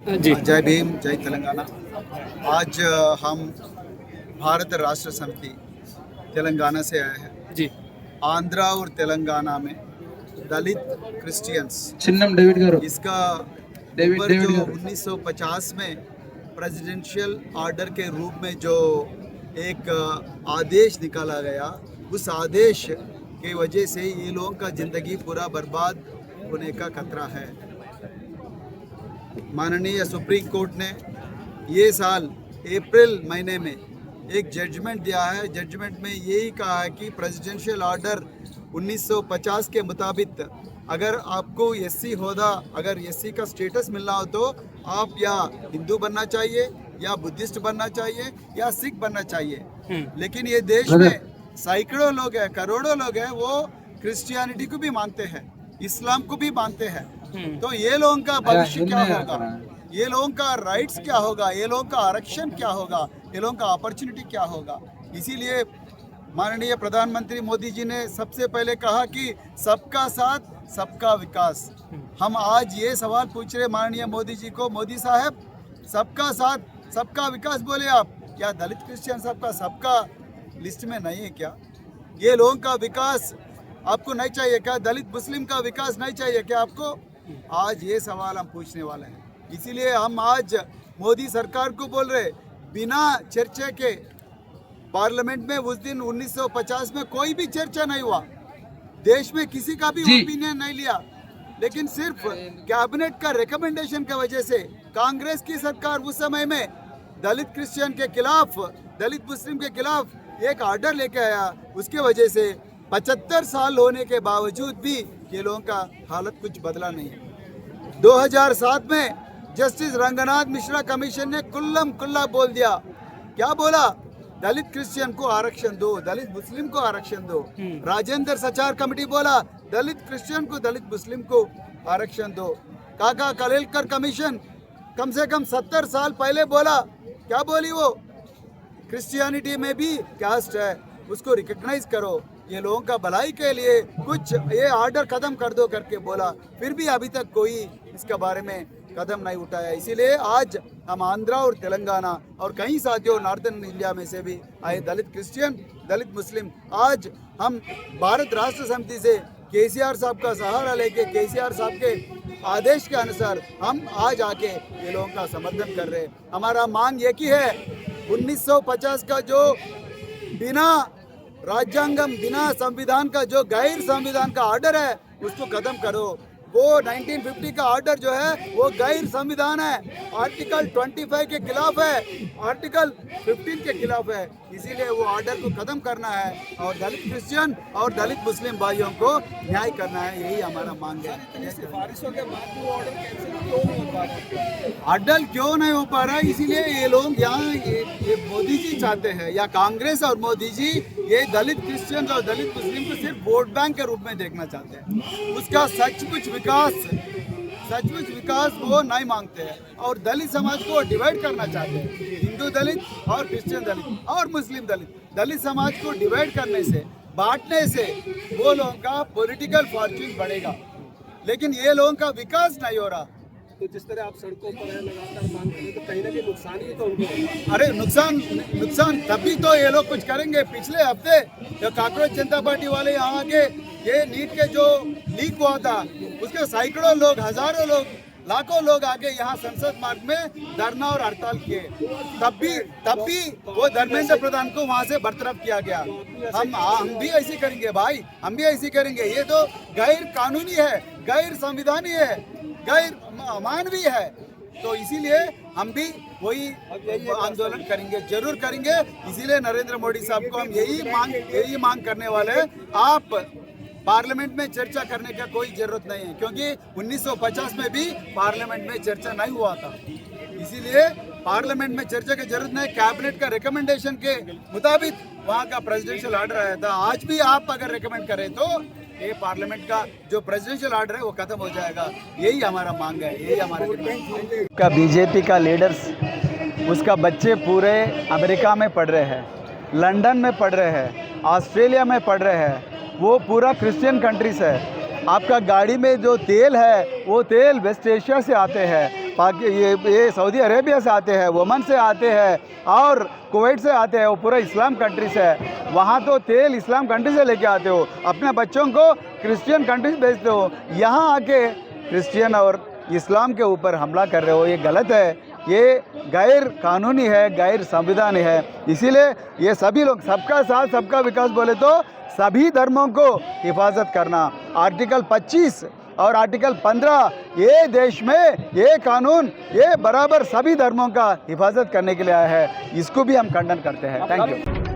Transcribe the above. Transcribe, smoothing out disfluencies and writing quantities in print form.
जी जय भीम, जय तेलंगाना। आज हम भारत राष्ट्र समिति तेलंगाना से आए हैं। जी आंध्रा और तेलंगाना में दलित क्रिश्चियंस चिन्नम डेविड गारू इसका डेविड ऊपर डेविड जो गारू 1950 में प्रेसिडेंशियल ऑर्डर के रूप में जो एक आदेश निकाला गया, उस आदेश के वजह से ये लोगों का ज़िंदगी पूरा बर्बाद होने का खतरा है। माननीय सुप्रीम कोर्ट ने ये साल अप्रैल महीने में एक जजमेंट दिया है। जजमेंट में यही कहा है कि प्रेसिडेंशियल ऑर्डर 1950 के मुताबिक अगर आपको एससी होदा, अगर एससी का स्टेटस मिलना हो तो आप या हिंदू बनना चाहिए, या बुद्धिस्ट बनना चाहिए, या सिख बनना चाहिए। लेकिन ये देश में सैकड़ों लोग हैं, करोड़ों लोग हैं, वो क्रिश्चियनिटी को भी मानते हैं, इस्लाम को भी मानते हैं। तो ये लोगों का भविष्य क्या होगा, ये लोगों का राइट्स क्या होगा, ये लोगों का आरक्षण क्या होगा, ये लोगों का अपॉर्चुनिटी क्या होगा। इसीलिए माननीय प्रधानमंत्री मोदी जी ने सबसे पहले कहा कि सबका साथ सबका विकास। हम आज ये सवाल पूछ रहे माननीय मोदी जी को, मोदी साहब सबका साथ सबका विकास बोले आप, क्या दलित क्रिश्चियन सबका लिस्ट में नहीं है क्या? ये लोगों का विकास आपको नहीं चाहिए क्या? दलित मुस्लिम का विकास नहीं चाहिए क्या आपको? आज ये सवाल हम पूछने वाले हैं। इसीलिए हम आज मोदी सरकार को बोल रहे, बिना चर्चा के पार्लियामेंट में उस दिन 1950 में कोई भी चर्चा नहीं हुआ, देश में किसी का भी ओपिनियन नहीं लिया, लेकिन सिर्फ कैबिनेट का रिकमेंडेशन की वजह से कांग्रेस की सरकार उस समय में दलित क्रिश्चियन के खिलाफ, दलित मुस्लिम के खिलाफ एक ऑर्डर लेके आया। उसके वजह से 75 साल होने के बावजूद भी ये लोगों का हालत कुछ बदला नहीं। 2007 में जस्टिस रंगनाथ मिश्रा कमीशन ने कुल्लम कुल्ला बोल दिया। क्या बोला? दलित क्रिश्चियन को आरक्षण दो, दलित मुस्लिम को आरक्षण दो। राजेंद्र सचार कमेटी बोला दलित क्रिश्चियन को, दलित मुस्लिम को आरक्षण दो। काका कलेलकर कमीशन कम से कम 70 साल पहले बोला, क्या बोली वो? क्रिश्चियनिटी में भी कास्ट है, उसको रिकॉग्नाइज करो, ये लोगों का भलाई के लिए कुछ ये ऑर्डर खत्म कर दो करके बोला। फिर भी अभी तक कोई इसके बारे में कदम नहीं उठाया। इसीलिए आज हम आंध्रा और तेलंगाना और कई साथियों नॉर्थन इंडिया में से भी आए दलित क्रिश्चियन, दलित मुस्लिम, आज हम भारत राष्ट्र समिति से केसीआर साहब का सहारा लेके, केसीआर साहब के आदेश के अनुसार हम आज आके ये लोगों का समर्थन कर रहे हैं। हमारा मांग एक ही है, 1950 का जो बिना राज्यांगम, बिना संविधान का जो गैर संविधान का ऑर्डर है उसको खत्म करो। वो 1950 का ऑर्डर जो है वो गैर संविधान है, आर्टिकल 25 के खिलाफ है, आर्टिकल 15 के खिलाफ है। इसीलिए वो ऑर्डर को खत्म करना है और दलित क्रिश्चियन और दलित मुस्लिम भाइयों को न्याय करना है, यही हमारा मांग है। सिफारिशों के बाद भी वो ऑर्डर कैंसिल क्यों नहीं हो पा रहा? ऑर्डर क्यों नहीं हो पा रहा है? इसीलिए ये लोग यहाँ ये मोदी जी चाहते हैं, या कांग्रेस और मोदी जी ये दलित क्रिश्चियन और दलित मुस्लिम को सिर्फ वोट बैंक के रूप में देखना चाहते हैं। उसका सचमुच विकास वो नहीं मांगते हैं और दलित समाज को डिवाइड करना चाहते हैं। हिंदू दलित और क्रिश्चियन दलित और मुस्लिम दलित, दलित समाज को डिवाइड करने से, बांटने से वो लोगों का पॉलिटिकल फॉर्च्यून बढ़ेगा, लेकिन ये लोगों का विकास नहीं हो रहा। तो जिस तरह आप सड़कों पर है लगातार मांग करें तो कहीं ना कहीं नुकसान ही तो उनको। अरे नुकसान तभी तो ये लोग कुछ करेंगे। पिछले हफ्ते जो कांग्रेस जनता पार्टी वाले यहाँ के ये नीट के जो लीक हुआ था, उसके सैकड़ों लोग, हजारों लोग, लाखों लोग आके यहाँ संसद मार्ग में धरना और हड़ताल किए। तब भी वो धर्मेंद्र प्रधान को वहाँ से बरतरफ किया गया। हम भी ऐसे करेंगे भाई, हम भी ऐसे करेंगे। ये तो गैर कानूनी है, गैर संविधानी है, गैर मानवीय है। तो इसीलिए हम भी वही आंदोलन करेंगे, जरूर करेंगे। इसीलिए नरेंद्र मोदी साहब को हम यही मांग करने वाले हैं। आप पार्लियामेंट में चर्चा करने का कोई जरूरत नहीं है, क्योंकि 1950 में भी पार्लियामेंट में चर्चा नहीं हुआ था। इसीलिए पार्लियामेंट में चर्चा की जरूरत नहीं। कैबिनेट का रिकमेंडेशन के मुताबिक वहाँ का प्रेसिडेंशियल ऑर्डर आया था। आज भी आप अगर रिकमेंड करें तो ये पार्लियामेंट का जो प्रेसिडेंशियल ऑर्डर है वो खत्म हो जाएगा। यही हमारा मांग है, यही हमारा का बीजेपी का लीडर्स, उसका बच्चे पूरे अमेरिका में पढ़ रहे हैं, लंदन में पढ़ रहे हैं, ऑस्ट्रेलिया में पढ़ रहे हैं। वो पूरा क्रिश्चियन कंट्रीज है। आपका गाड़ी में जो तेल है वो तेल वेस्ट एशिया से आते हैं। ये सऊदी अरेबिया से आते हैं, ओमान से आते हैं और कुवैत से आते हैं, वो पूरा इस्लाम कंट्री से है। वहाँ तो तेल इस्लाम कंट्री से लेके आते हो, अपने बच्चों को क्रिश्चियन कंट्री से भेजते हो, यहाँ आके क्रिश्चियन और इस्लाम के ऊपर हमला कर रहे हो, ये गलत है, ये गैर कानूनी है, गैर संविधानी है। इसीलिए ये सभी लोग सबका साथ सबका विकास बोले तो सभी धर्मों को हिफाजत करना, आर्टिकल 25 और आर्टिकल 15 ये देश में ये कानून ये बराबर सभी धर्मों का हिफाजत करने के लिए आया है, इसको भी हम खंडन करते हैं। Thank you.